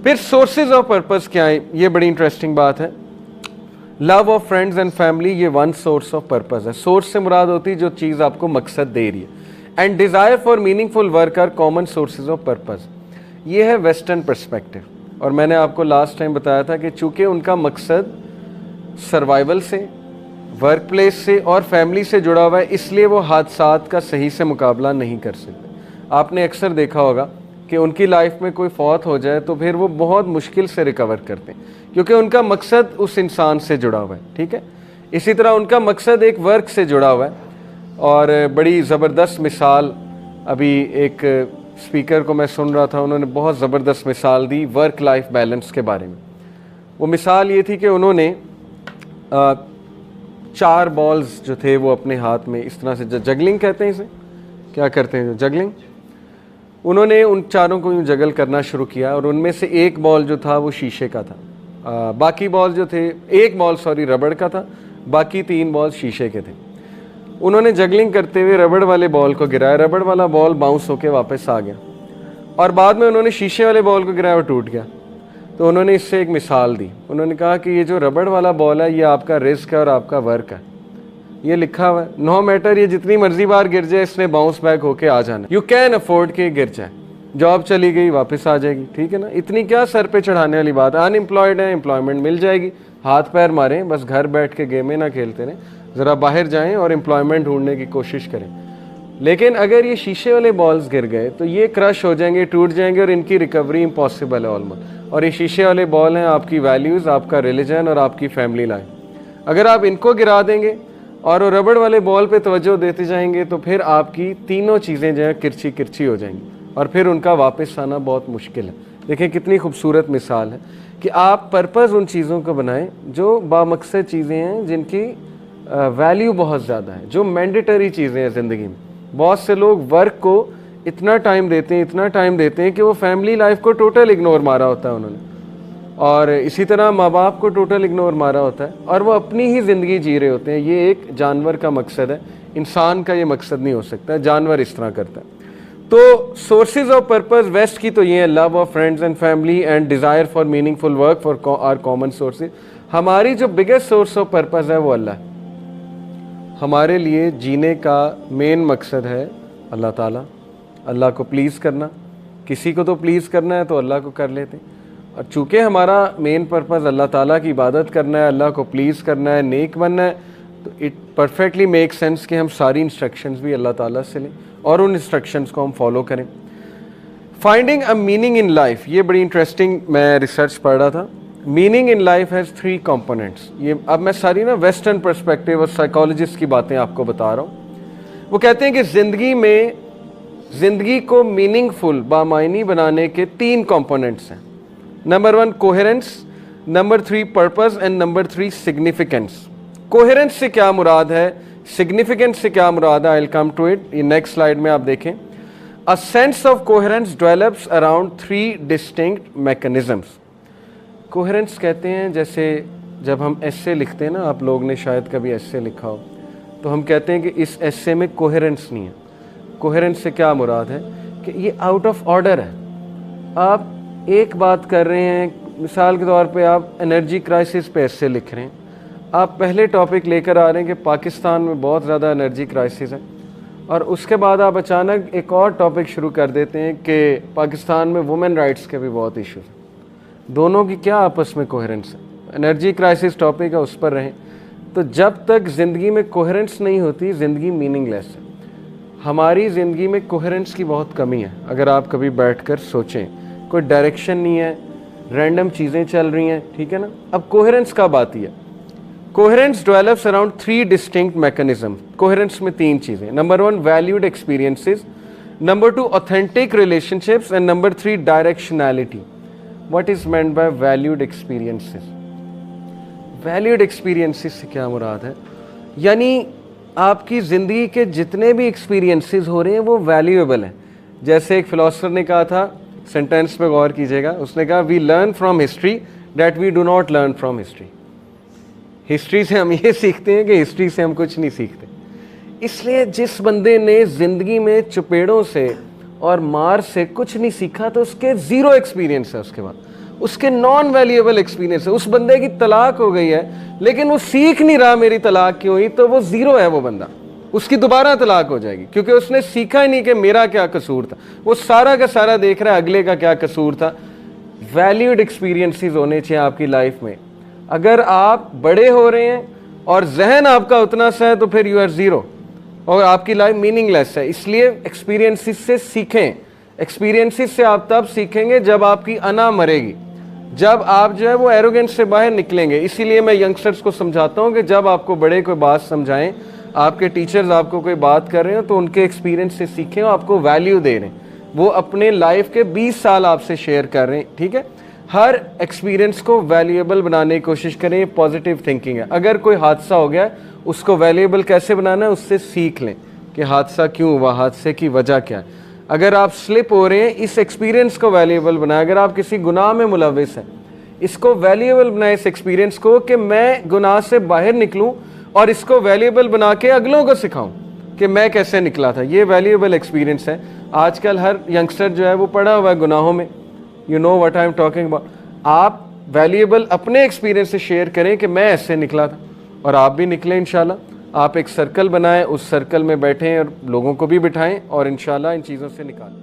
फिर sources of purpose क्या है, ये बड़ी इंटरेस्टिंग बात है। Love of friends and family, ये वन सोर्स ऑफ पर्पस है। सोर्स से मुराद होती है जो चीज़ आपको मकसद दे रही है। And desire for meaningful work are common sources of purpose, ये है वेस्टर्न पर्सपेक्टिव। और मैंने आपको लास्ट टाइम बताया था कि चूंकि उनका मकसद सर्वाइवल से, वर्क प्लेस से और फैमिली से जुड़ा हुआ है, इसलिए वो हादसात का सही से मुकाबला नहीं कर सकते। आपने अक्सर देखा होगा कि उनकी लाइफ में कोई फौत हो जाए तो फिर वो बहुत मुश्किल से रिकवर करते हैं, क्योंकि उनका मकसद उस इंसान से जुड़ा हुआ है। ठीक है, इसी तरह उनका मकसद एक वर्क से जुड़ा हुआ है। और बड़ी ज़बरदस्त मिसाल, अभी एक स्पीकर को मैं सुन रहा था, उन्होंने बहुत ज़बरदस्त मिसाल दी वर्क लाइफ बैलेंस के बारे में। वो मिसाल ये थी कि उन्होंने 4 बॉल्स जो थे वो अपने हाथ में इस तरह से, जगलिंग कहते हैं इसे, क्या करते हैं जो जगलिंग, उन्होंने उन चारों को यूँ जगल करना शुरू किया। और उनमें से एक बॉल जो था वो शीशे का था, बाकी बॉल जो थे, एक बॉल सॉरी रबड़ का था, बाकी 3 बॉल शीशे के थे। उन्होंने जगलिंग करते हुए रबड़ वाले बॉल को गिराया, रबड़ वाला बॉल बाउंस होके वापस आ गया, और बाद में उन्होंने शीशे वाले बॉल को गिराया और टूट गया। तो उन्होंने इससे एक मिसाल दी, उन्होंने कहा कि ये जो रबड़ वाला बॉल है ये आपका रिस्क है और आपका वर्क है। ये लिखा हुआ है, नो मैटर ये जितनी मर्जी बार गिर जाए, इसने बाउंस बैक होके आ जाना। यू कैन अफोर्ड के गिर जाए, जॉब चली गई वापस आ जाएगी, ठीक है ना, इतनी क्या सर पे चढ़ाने वाली बात। अनएम्प्लॉयड है, एम्प्लॉयमेंट मिल जाएगी, हाथ पैर मारें, बस घर बैठ के गेमें ना खेलते रहें, ज़रा बाहर जाएं और एम्प्लॉयमेंट ढूंढने की कोशिश करें। लेकिन अगर ये शीशे वाले बॉल्स गिर गए तो ये क्रश हो जाएंगे, टूट जाएंगे और इनकी रिकवरी इम्पॉसिबल है ऑलमोस्ट। और ये शीशे वाले बॉल हैं आपकी वैल्यूज़, आपका रिलीजन और आपकी फैमिली लाइफ। अगर आप इनको गिरा देंगे और वो रबड़ वाले बॉल पे तवज्जो देते जाएंगे तो फिर आपकी तीनों चीज़ें जो है किरची किरची हो जाएंगी और फिर उनका वापस आना बहुत मुश्किल है। देखें कितनी खूबसूरत मिसाल है कि आप पर्पज़ उन चीज़ों को बनाएं जो बामकसद चीज़ें हैं, जिनकी वैल्यू बहुत ज़्यादा है, जो मैंडेटरी चीज़ें हैं ज़िंदगी में। बहुत से लोग वर्क को इतना टाइम देते हैं कि वो फैमिली लाइफ को टोटल इग्नोर मारा होता है उन्होंने, और इसी तरह माँ बाप को टोटल इग्नोर मारा होता है और वो अपनी ही ज़िंदगी जी रहे होते हैं। ये एक जानवर का मकसद है, इंसान का ये मकसद नहीं हो सकता, जानवर इस तरह करता है। तो सोर्सेज ऑफ पर्पस वेस्ट की तो ये है, love of friends and family and desire for meaningful work for are common sources. हमारी जो बिगेस्ट सोर्स ऑफ पर्पस है वो अल्लाह है। हमारे लिए जीने का मेन मकसद है अल्लाह ताला, अल्लाह को प्लीज़ करना। किसी को तो प्लीज़ करना है तो अल्लाह को कर लेते हैं। और चूँकि हमारा मेन पर्पज़ अल्लाह ताला की इबादत करना है, अल्लाह को प्लीज़ करना है, नेक बनना है, तो इट परफेक्टली मेक सेंस कि हम सारी इंस्ट्रक्शंस भी अल्लाह ताला से लें और उन इंस्ट्रक्शंस को हम फॉलो करें। Finding a meaning in life, ये बड़ी इंटरेस्टिंग, मैं रिसर्च पढ़ रहा था। Meaning in life has 3 components. ये अब मैं सारी ना वेस्टर्न पर्सपेक्टिव और साइकोलॉजिस्ट की बातें आपको बता रहा हूँ। वो कहते हैं कि ज़िंदगी को मीनिंगफुल बामायनी बनाने के 3 कंपोनेंट्स हैं। Number 1 coherence, number 3 purpose and number 3 significance. Coherence से क्या मुराद है, सिग्निफिकेंस से क्या मुराद है, I will come to it. ये नेक्स्ट स्लाइड में आप देखें। A sense of coherence develops around 3 distinct mechanisms. Coherence कहते हैं, जैसे जब हम एस्से लिखते हैं ना, आप लोग ने शायद कभी एस्से लिखा हो, तो हम कहते हैं कि इस एस्से में कोहेरेंस नहीं है। कोहेरेंस से क्या मुराद है कि ये आउट ऑफ ऑर्डर है। आप एक बात कर रहे हैं, मिसाल के तौर पे आप एनर्जी क्राइसिस पे एस्से लिख रहे हैं, आप पहले टॉपिक लेकर आ रहे हैं कि पाकिस्तान में बहुत ज़्यादा एनर्जी क्राइसिस है, और उसके बाद आप अचानक एक और टॉपिक शुरू कर देते हैं कि पाकिस्तान में वुमेन राइट्स के भी बहुत इशूज़ हैं। दोनों की क्या आपस में कोहेरेंस है? एनर्जी क्राइसिस टॉपिक है, उस पर रहें। तो जब तक ज़िंदगी में कोहेरेंस नहीं होती, ज़िंदगी मीनिंगलेस है। हमारी ज़िंदगी में कोहेरेंस की बहुत कमी है। अगर आप कभी बैठकर सोचें, कोई डायरेक्शन नहीं है, रैंडम चीज़ें चल रही हैं, ठीक है ना। अब कोहेरेंस कब आती है? Coherence develops around 3 distinct mechanism. Coherence में 3 चीज़ें। Number 1 valued experiences, number 2 authentic relationships and number 3 directionality. What is meant by valued experiences? Valued experiences से क्या मुराद है? यानी आपकी ज़िंदगी के जितने भी एक्सपीरियंसेस हो रहे हैं वो वैल्यूएबल हैं। जैसे एक फिलोसफर ने कहा था, सेंटेंस पे गौर कीजिएगा, उसने कहा we learn from history that we do not learn from history. History से हम ये सीखते हैं कि हिस्ट्री से हम कुछ नहीं सीखते। इसलिए जिस बंदे ने ज़िंदगी में चुपेड़ों से और मार से कुछ नहीं सीखा तो उसके 0 एक्सपीरियंस है उसके बाद। उसके नॉन वैल्यूएबल एक्सपीरियंस है। उस बंदे की तलाक हो गई है लेकिन वो सीख नहीं रहा मेरी तलाक क्यों हुई, तो वो जीरो है वो बंदा, उसकी दोबारा तलाक हो जाएगी क्योंकि उसने सीखा ही नहीं कि मेरा क्या कसूर था। वो सारा का सारा देख रहा है अगले का क्या कसूर था। वैल्यूड एक्सपीरियंसेस होने चाहिए आपकी लाइफ में। अगर आप बड़े हो रहे हैं और जहन आपका उतना सा है तो फिर यू आर जीरो और आपकी लाइफ मीनिंगलेस है। इसलिए एक्सपीरियंसेस से सीखें। एक्सपीरियंसेस से आप तब सीखेंगे जब आपकी अना मरेगी, जब आप जो है वो एरोगेंस से बाहर निकलेंगे। इसीलिए मैं यंगस्टर्स को समझाता हूँ कि जब आपको बड़े कोई बात समझाएं, आपके टीचर्स आपको कोई बात कर रहे हो तो उनके एक्सपीरियंस से सीखें, आपको वैल्यू दे रहे हैं, वो अपने लाइफ के 20 साल आपसे शेयर कर रहे हैं। ठीक है, हर एक्सपीरियंस को वैल्यूएबल बनाने की कोशिश करें, पॉजिटिव थिंकिंग है। अगर कोई हादसा हो गया उसको वैल्यूएबल कैसे बनाना है, उससे सीख लें कि हादसा क्यों हुआ, हादसे की वजह क्या है। अगर आप स्लिप हो रहे हैं, इस एक्सपीरियंस को वैल्यूएबल बनाएं। अगर आप किसी गुनाह में मुलविस हैं, इसको वैल्यूएबल बनाएं, इस एक्सपीरियंस को, कि मैं गुनाह से बाहर निकलूं और इसको वैल्यूएबल बना के अगलों को सिखाऊं कि मैं कैसे निकला था। ये वैल्यूएबल एक्सपीरियंस है। आजकल हर यंगस्टर जो है वो पड़ा हुआ है गुनाहों में। You know what I am talking about. आप वैल्यूएबल अपने एक्सपीरियंस से शेयर करें कि मैं ऐसे निकला था और आप भी निकले इंशाल्लाह। आप एक सर्कल बनाएं, उस सर्कल में बैठें और लोगों को भी बिठाएं और इंशाल्लाह इन चीज़ों से निकालें।